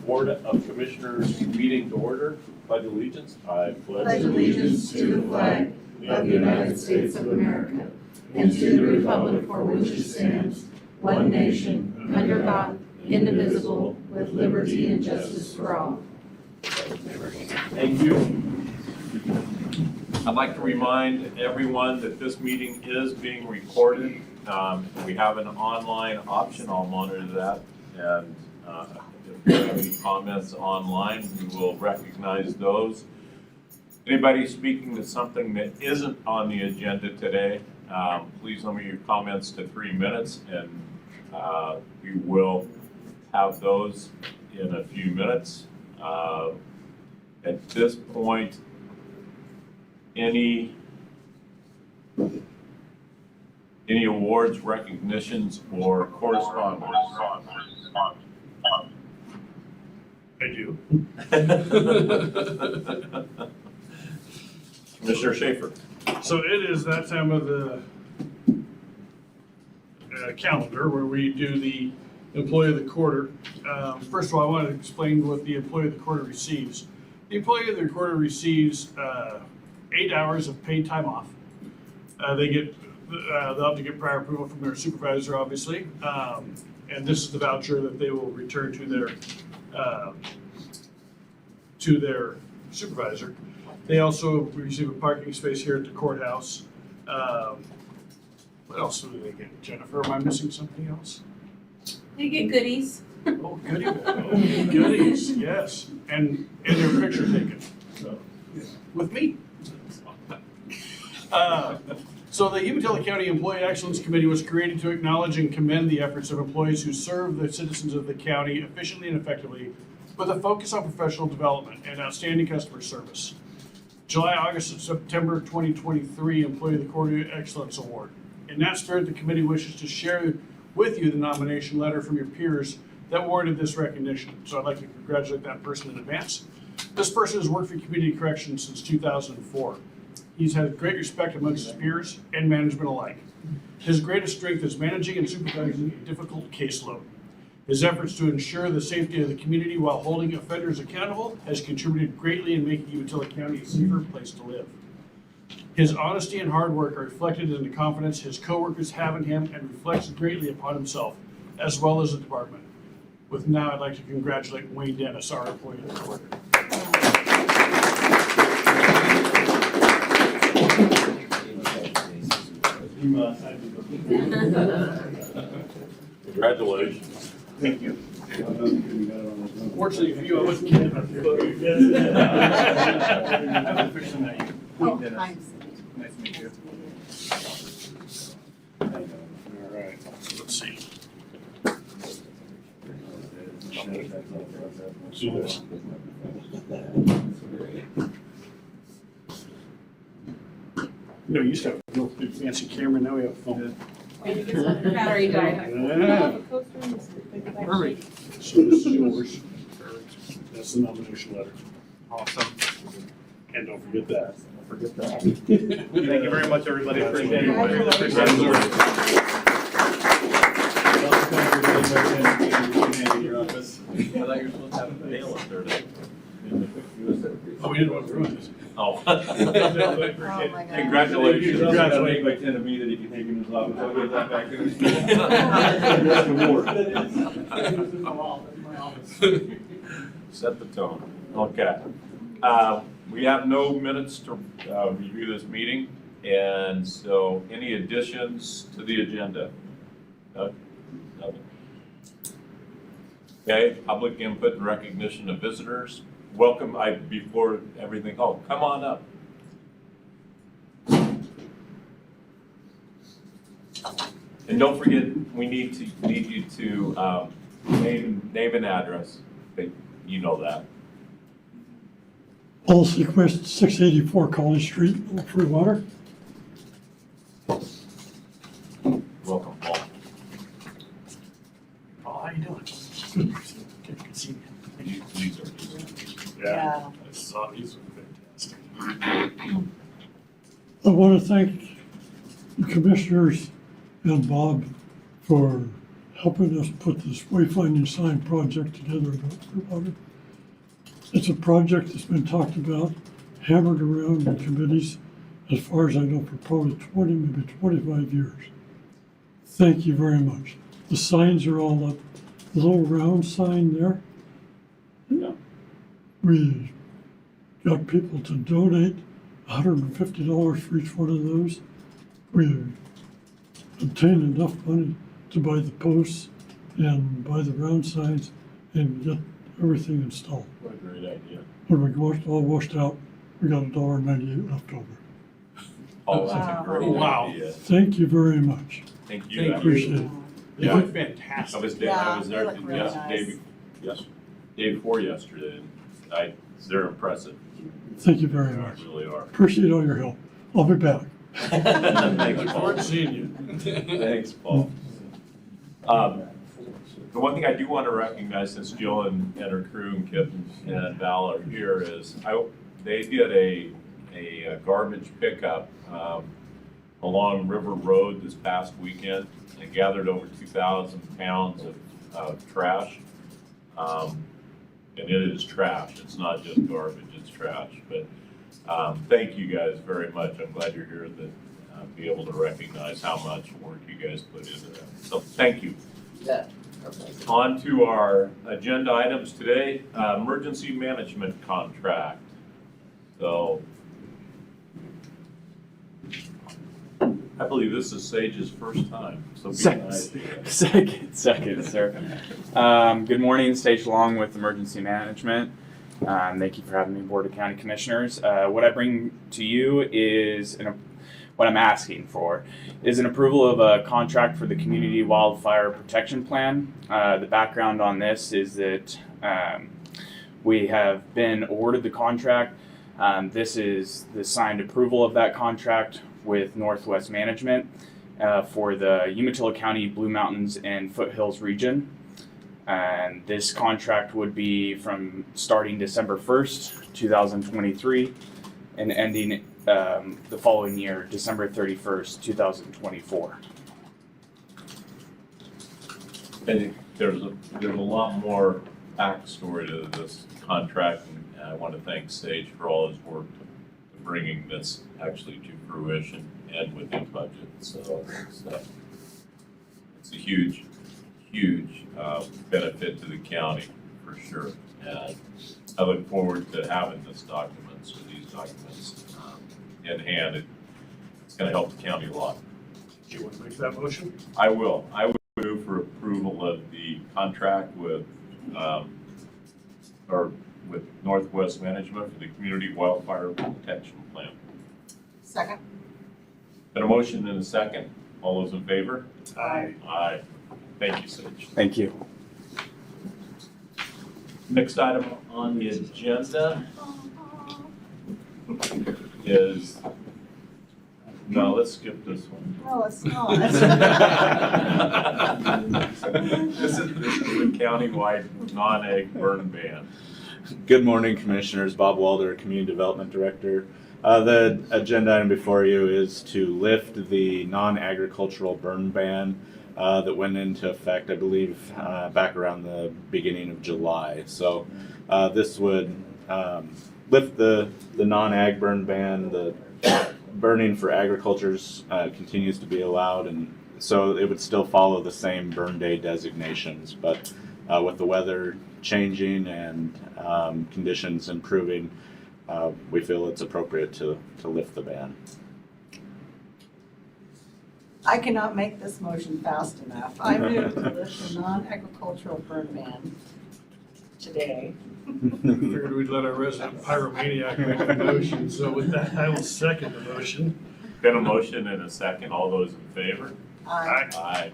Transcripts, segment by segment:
Board of Commissioners meeting to order. Pledge allegiance. I pledge allegiance to the flag of the United States of America and to the republic for which it stands, one nation, under God, indivisible, with liberty and justice for all. Thank you. I'd like to remind everyone that this meeting is being recorded. We have an online option. I'll monitor that. And if you have any comments online, we will recognize those. Anybody speaking to something that isn't on the agenda today, please limit your comments to 3 minutes, and we will have those in a few minutes. At this point, any awards, recognitions, or correspondence? I do. Commissioner Schaefer. So it is that time of the calendar where we do the Employee of the Quarter. First of all, I want to explain what the Employee of the Quarter receives. The Employee of the Quarter receives 8 hours of paid time off. They'll have to get prior approval from their supervisor, obviously. And this is the voucher that they will return to their supervisor. They also receive a parking space here at the courthouse. What else do they get, Jennifer? Am I missing something else? You get goodies. Oh, goodies, yes. And their picture taken, so, yeah, with me. So the Umatilla County Employee Excellence Committee was created to acknowledge and commend the efforts of employees who serve the citizens of the county efficiently and effectively with a focus on professional development and outstanding customer service. July, August, and September 2023 Employee of the Quarter Excellence Award. In that spirit, the committee wishes to share with you the nomination letter from your peers that awarded this recognition. So I'd like to congratulate that person in advance. This person has worked for community corrections since 2004. He's had great respect amongst his peers and management alike. His greatest strength is managing and supervising a difficult caseload. His efforts to ensure the safety of the community while holding offenders accountable has contributed greatly in making Umatilla County a safer place to live. His honesty and hard work are reflected in the confidence his coworkers have in him and reflects greatly upon himself, as well as the department. With now, I'd like to congratulate Wayne Dennis, our employee of the quarter. Congratulations. Thank you. Fortunately for you, I wasn't kidding about the I'm fixing that. Oh, Dennis. nice. Nice to meet you. All right, let's see. Let's do this. No, you used to have a real big fancy camera, now we have a phone. Battery died. Yeah. Perfect. So this is yours. That's the nomination letter. Awesome. And don't forget that. Forget that. Thank you very much, everybody. Appreciate it. Appreciate it. I thought you were supposed to have a bail up there today. Oh, we didn't want to ruin this. Oh. Oh, my God. Congratulations. Congratulations. By 10 of me that he can take in his office. I'll give that back to him. Set the tone. Okay. We have no minutes to review this meeting, and so any additions to the agenda? Nothing. Okay, public input and recognition of visitors. Welcome, before everything, come on up. And don't forget, we need you to name and address. You know that. Paul Sequist, 684 College Street, Freewater. Welcome, Paul. Oh, how you doing? Good to see you. These are Yeah. I saw these were fantastic. I want to thank the commissioners and Bob for helping us put this wayfinding sign project together about Clearwater. It's a project that's been talked about, hammered around in committees, as far as I know, for probably 20, maybe 25 years. Thank you very much. The signs are all up. The little round sign there. Yeah. We got people to donate $150 for each one of those. We obtained enough money to buy the posts and buy the round signs and get everything installed. What a great idea. When we all washed out, we got $1.98 left over. Oh, that's a great Wow. idea. Thank you very much. Thank you. Thank you. Appreciate it. They Yeah. look I fantastic. was Yeah, there they look really nice. day before yesterday, and they're impressive. Thank you very They much. really are. Appreciate all your help. I'll be back. Thanks, Look Paul. forward to seeing you. Thanks, Paul. The one thing I do want to recognize, since Jill and her crew and Kip and Val are here, is they did a garbage pickup along River Road this past weekend and gathered over 2,000 pounds of trash. And it is trash. It's not just garbage, it's trash. But thank you guys very much. I'm glad you're here to be able to recognize how much work you guys put into that. So thank you. Yeah. On to our agenda items today, emergency management contract. So I believe this is Sage's first time, so be nice to you. Second, sir. Good morning, Stage Long with Emergency Management. Thank you for having me, Board of County Commissioners. What I bring to you is what I'm asking for is an approval of a contract for the Community Wildfire Protection Plan. The background on this is that we have been awarded the contract. This is the signed approval of that contract with Northwest Management for the Umatilla County, Blue Mountains, and Foothills region. And this contract would be from starting December 1st, 2023, and ending the following year, December 31st, 2024. And there's a lot more backstory to this contract, and I want to thank Sage for all his work to bringing this actually to fruition and within budget. So it's a huge benefit to the county for sure. And I look forward to having these documents in hand. It's going to help the county a lot. Do you want to make that motion? I will. I would move for approval of the contract with Northwest Management for the Community Wildfire Protection Plan. Second. Been a motion and a second. All those in favor? Aye. Aye. Thank you, Sage. Thank you. Next item on the agenda is, no, let's skip this one. No, it's not. This is the countywide non-ag burn ban. Good morning, Commissioners. Bob Walder, Community Development Director. The agenda item before you is to lift the non-agricultural burn ban that went into effect, I believe, back around the beginning of July. So this would lift the non-ag burn ban. The burning for agricultures continues to be allowed, and so it would still follow the same burn day designations, but with the weather changing and conditions improving, we feel it's appropriate to lift the ban. I cannot make this motion fast enough. I move to lift the non-agricultural burn ban today. Figured we'd let our resident pyromaniac make the motion, so with that, I will second the motion. Been a motion and a second. All those in favor? Aye. Aye.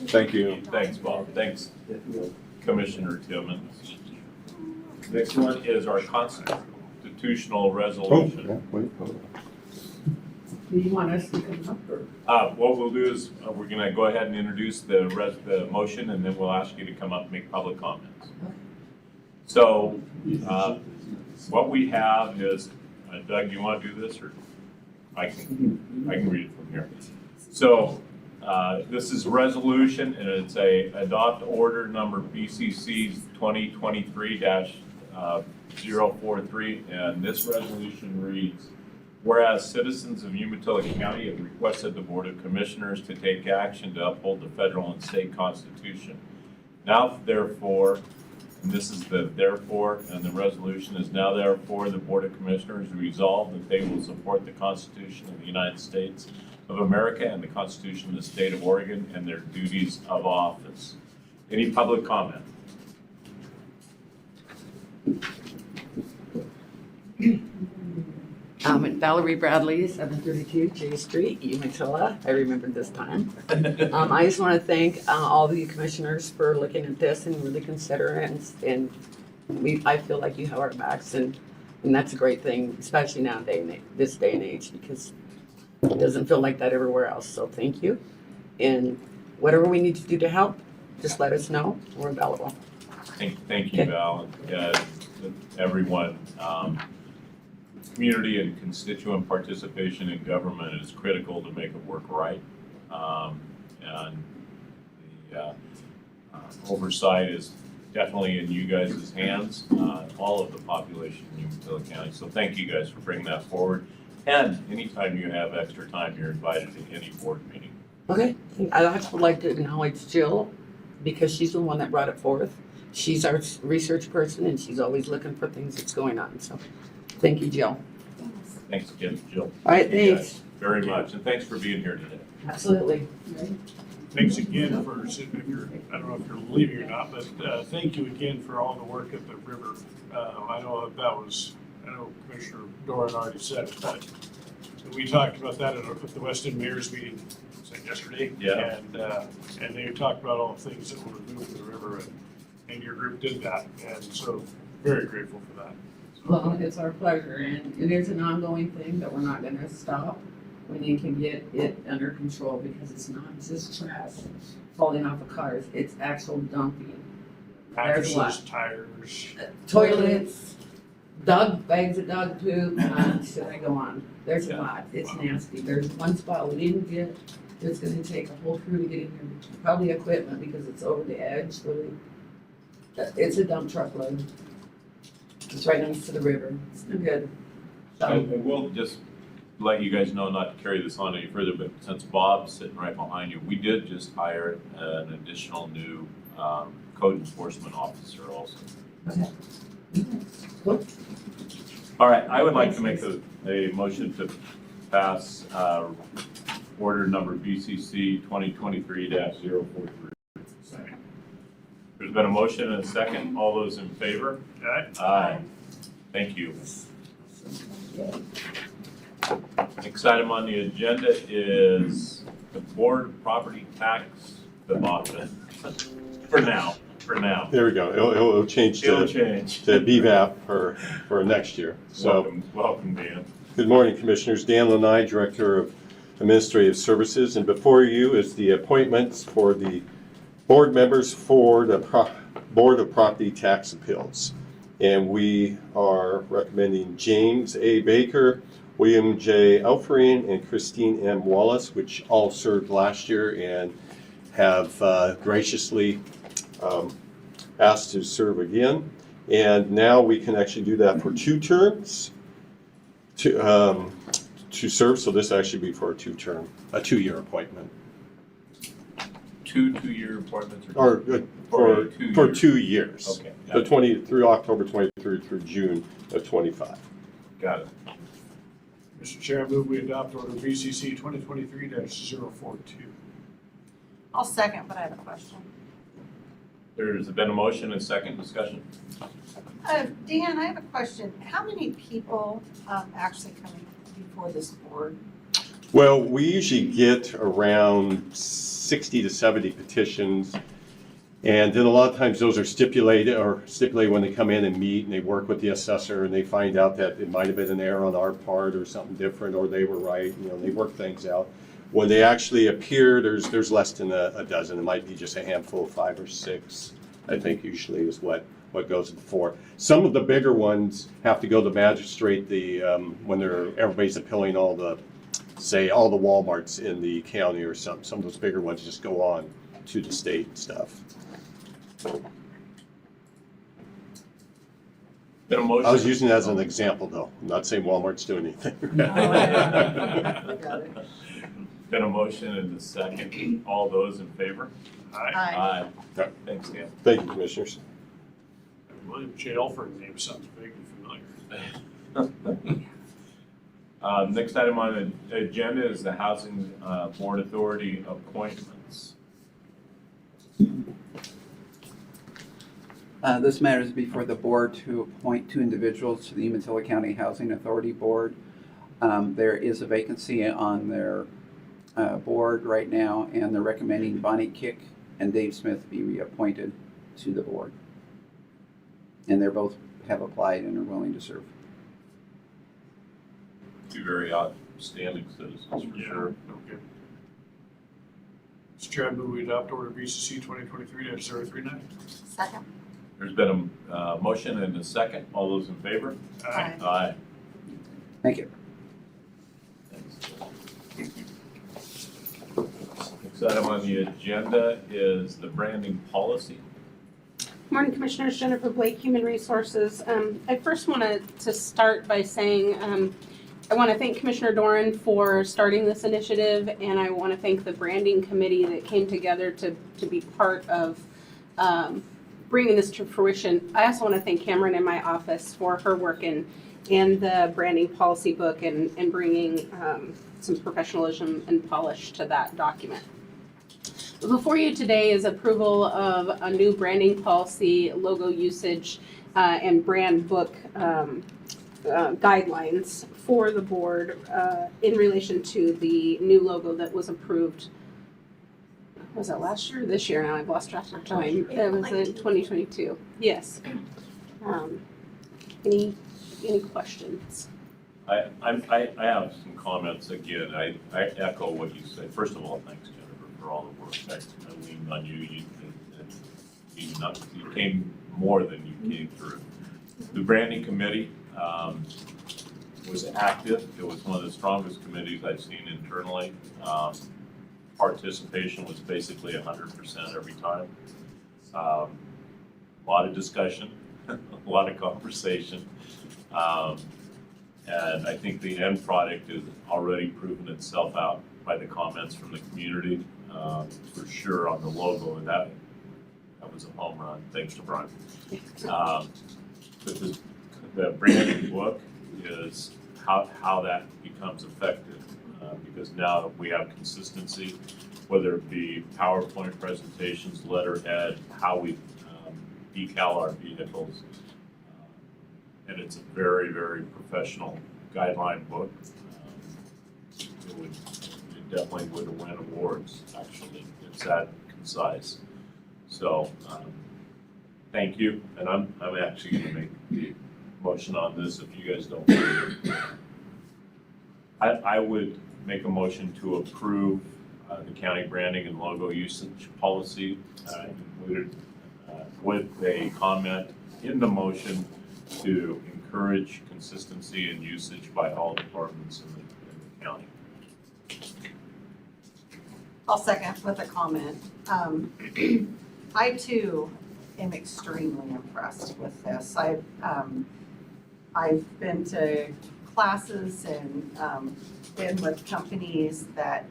Thank you. Thanks, Bob. Thanks, Commissioner Timmons. Next one is our constitutional resolution. Do you want us to come up or? What we'll do is we're going to go ahead and introduce the motion, and then we'll ask you to come up and make public comments. So what we have is, Doug, do you want to do this, or I can read it from here? So This is resolution, and it's a adopt order number BCC 2023-043, and this resolution reads, whereas citizens of Umatilla County have requested the Board of Commissioners to take action to uphold the federal and state constitution. Now therefore, and this is the therefore, and the resolution is now therefore the Board of Commissioners resolve that they will support the Constitution of the United States of America and the Constitution of the State of Oregon and their duties of office. Any public comment? Valerie Bradley, 732 J Street, Umatilla. I remembered this time. I just want to thank all of you commissioners for looking at this and really considering it. And I feel like you have our backs, and that's a great thing, especially this day and age, because it doesn't feel like that everywhere else. So thank you. And whatever we need to do to help, just let us know. We're available. Thank you, Val. Everyone, community and constituent participation in government is critical to make it work right. And the oversight is definitely in you guys' hands, all of the population in Umatilla County. So thank you guys for bringing that forward. And anytime you have extra time, you're invited to any board meeting. Okay. I'd also like to acknowledge Jill, because she's the one that brought it forth. She's our research person, and she's always looking for things that's going on. So thank you, Jill. Thanks again, Jill. All right, Thank you thanks. guys very much, and thanks for being here today. Absolutely. Thanks again for, if you're, I don't know if you're leaving or not, but thank you again for all the work at the river. I know Commissioner Doran already said it, but we talked about that at the Weston Mayor's meeting yesterday. Yeah. And they talked about all the things that were removed from the river, and your group did that, and so very grateful for that. Well, it's our pleasure, and it is an ongoing thing, but we're not gonna stop when you can get it under control, because it's not just trash falling off of cars, it's actual dumping. There's a lot. Mattresses, tires. Toilets, bags of dog poop, should I go on? There's a lot, it's nasty. There's one spot we didn't get, it's gonna take a whole crew to get in here, probably equipment, because it's over the edge, really. It's a dump truck load. It's right next to the river. It's no good. And we'll just let you guys know not to carry this on any further, but since Bob's sitting right behind you, we did just hire an additional new code enforcement officer also. Okay. Cool. All right, I would like to make a motion to pass order number BCC 2023-043. There's been a motion and a second. All those in favor? Okay. Aye. Thank you. Next item on the agenda is the board property tax development. For now. There we go. It'll change It'll to change. BVAP for next year. So, Welcome, Dan. good morning, Commissioners. Dan Lanai, Director of Administrative Services, and before you is the appointments for the board members for the Board of Property Tax Appeals. And we are recommending James A. Baker, William J. Alfreen, and Christine M. Wallace, which all served last year and have graciously asked to serve again. And now we can actually do that for 2 terms to serve. So this actually be for a 2-year appointment. 2 2-year appointments? Or for 2 years. Okay. The through October 23 through June of 25. Got it. Mr. Chair, I move we adopt order BCC 2023-042. I'll second, but I have a question. There's been a motion and second discussion. Dan, I have a question. How many people actually come before this board? Well, we usually get around 60 to 70 petitions. And then a lot of times those are stipulated when they come in and meet and they work with the assessor and they find out that it might have been an error on our part or something different, or they were right, they work things out. When they actually appear, there's less than a dozen. It might be just a handful, 5 or 6, I think usually is what goes before. Some of the bigger ones have to go to the magistrate when everybody's appealing all the say all the Walmarts in the county or something. Some of those bigger ones just go on to the state and stuff. Been a motion. I was using that as an example, though. I'm not saying Walmart's doing anything. Got it. Been a motion and a second. All those in favor? Aye. Aye. Thanks, Dan. Thank you, Commissioners. William J. Elford name sounds vaguely familiar. Next item on the agenda is the Housing Board Authority appointments. This matter is before the board to appoint 2 individuals to the Umatilla County Housing Authority Board. There is a vacancy on their board right now, and they're recommending Bonnie Kick and Dave Smith be reappointed to the board. And they're both have applied and are willing to serve. Two very outstanding citizens, for sure. Okay. Mr. Chair, I move we adopt order VCC 2023-039. Second. There's been a motion and a second. All those in favor? Aye. Aye. Thank you. Next item on the agenda is the branding policy. Morning, Commissioners. Jennifer Blake, Human Resources. I first wanted to start by saying I want to thank Commissioner Doran for starting this initiative, and I want to thank the branding committee that came together to be part of bringing this to fruition. I also want to thank Cameron in my office for her work in the branding policy book and bringing some professionalism and polish to that document. Before you today is approval of a new branding policy, logo usage, and brand book guidelines for the board in relation to the new logo that was approved. Was it last year or this year? Now I've lost track of time. It was in 2022. Yes. Any questions? I have some comments again. I echo what you said. First of all, thanks, Jennifer, for all the work. I leaned on you. You came more than you came through. The branding committee was active. It was one of the strongest committees I've seen internally. Participation was basically 100% every time. A lot of discussion, a lot of conversation. And I think the end product has already proven itself out by the comments from the community, for sure on the logo, and that was a home run, thanks to Brian. But the branding book is how that becomes effective, because now we have consistency, whether it be PowerPoint presentations, letterhead, how we decal our vehicles. And it's a very, very professional guideline book. It definitely would win awards, actually. It's that concise. So, thank you. And I'm actually gonna make the motion on this if you guys don't. I would make a motion to approve the county branding and logo usage policy, included with a comment in the motion to encourage consistency and usage by all departments in the county. I'll second with a comment. I too am extremely impressed with this. I've been to classes and been with companies that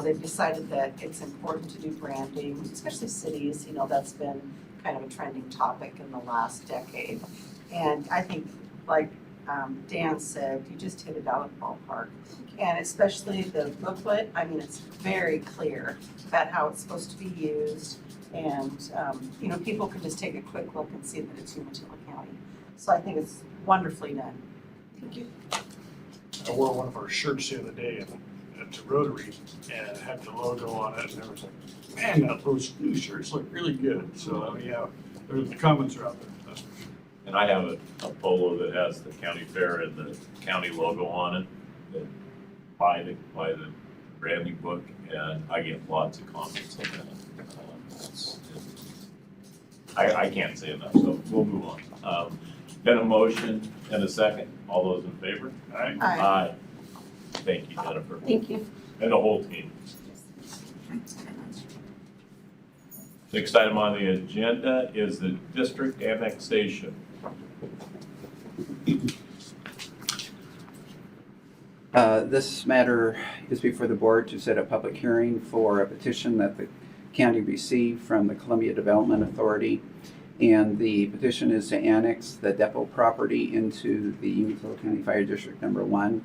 they've decided that it's important to do branding, especially cities. That's been kind of a trending topic in the last decade. And I think, like Dan said, you just hit it out of the ballpark. And especially the booklet, it's very clear about how it's supposed to be used. And, people can just take a quick look and see that it's Umatilla County. So I think it's wonderfully done. Thank you. I wore one of our shirts the other day at Rotary and it had the logo on it, and there was like, man, those new shirts look really good. So yeah, the comments are out there. That's for sure. And I have a polo that has the county fair and the county logo on it, that by the branding book, and I get lots of comments on that. I can't say enough, so we'll move on. Been a motion and a second. All those in favor? All right. Aye. Thank you, Jennifer, Thank you. and the whole team. Next item on the agenda is the district annexation. This matter is before the board to set a public hearing for a petition that the county received from the Columbia Development Authority. And the petition is to annex the depot property into the Umatilla County Fire District Number 1.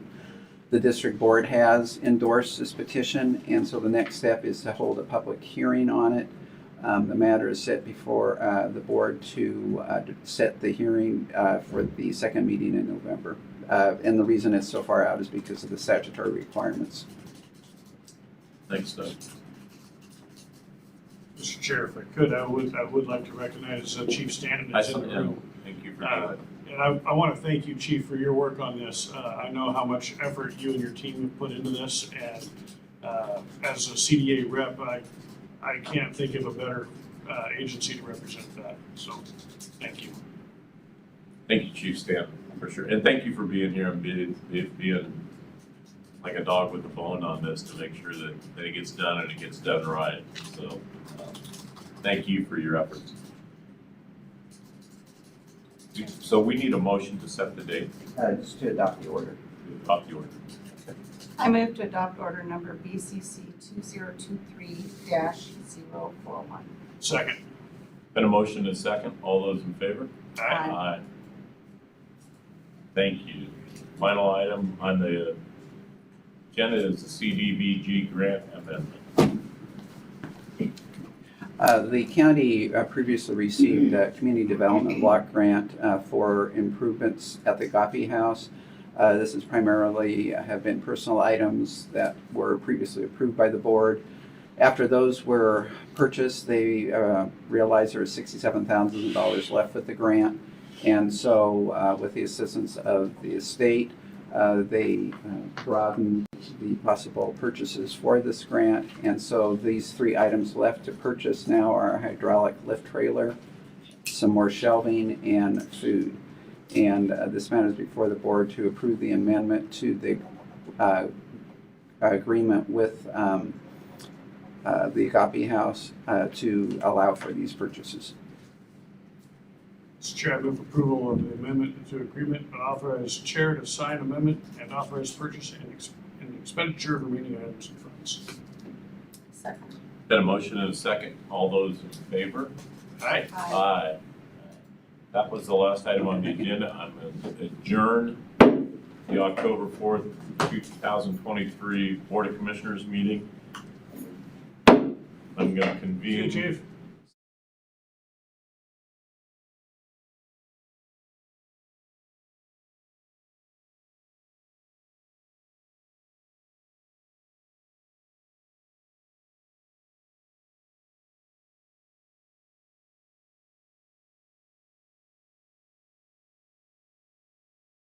The district board has endorsed this petition, and so the next step is to hold a public hearing on it. The matter is set before the board to set the hearing for the second meeting in November. And the reason it's so far out is because of the statutory requirements. Thanks, Doug. Mr. Chair, if I could, I would like to recognize Chief Stanton is in the room. Thank you for doing it. And I want to thank you, Chief, for your work on this. I know how much effort you and your team have put into this, and as a CDA rep, I can't think of a better agency to represent that. So, thank you. Thank you, Chief Stanton, for sure. And thank you for being here and being like a dog with a bone on this to make sure that it gets done and it gets done right. So, thank you for your efforts. So we need a motion to set the date. Just to adopt the order. To adopt the order. I move to adopt order number BCC 2023-041. Second. Been a motion and a second. All those in favor? Aye. Aye. Thank you. Final item on the agenda is the CDBG grant amendment. The county previously received a community development block grant for improvements at the Gopi House. This is primarily have been personal items that were previously approved by the board. After those were purchased, they realized there was $67,000 left with the grant. And so with the assistance of the estate, they broadened the possible purchases for this grant. And so these three items left to purchase now are a hydraulic lift trailer, some more shelving, and food. And this matter is before the board to approve the amendment to the agreement with the Agape House to allow for these purchases. Mr. Chair, I move approval of the amendment to agreement and authorize chair to sign amendment and authorize purchase and expenditure of remaining items and funds. Second. Been a motion and a second. All those in favor? Aye. Aye. That was the last item on the agenda. I'm going to adjourn the October 4th, 2023 Board of Commissioners meeting. I'm going to See you, convene Chief.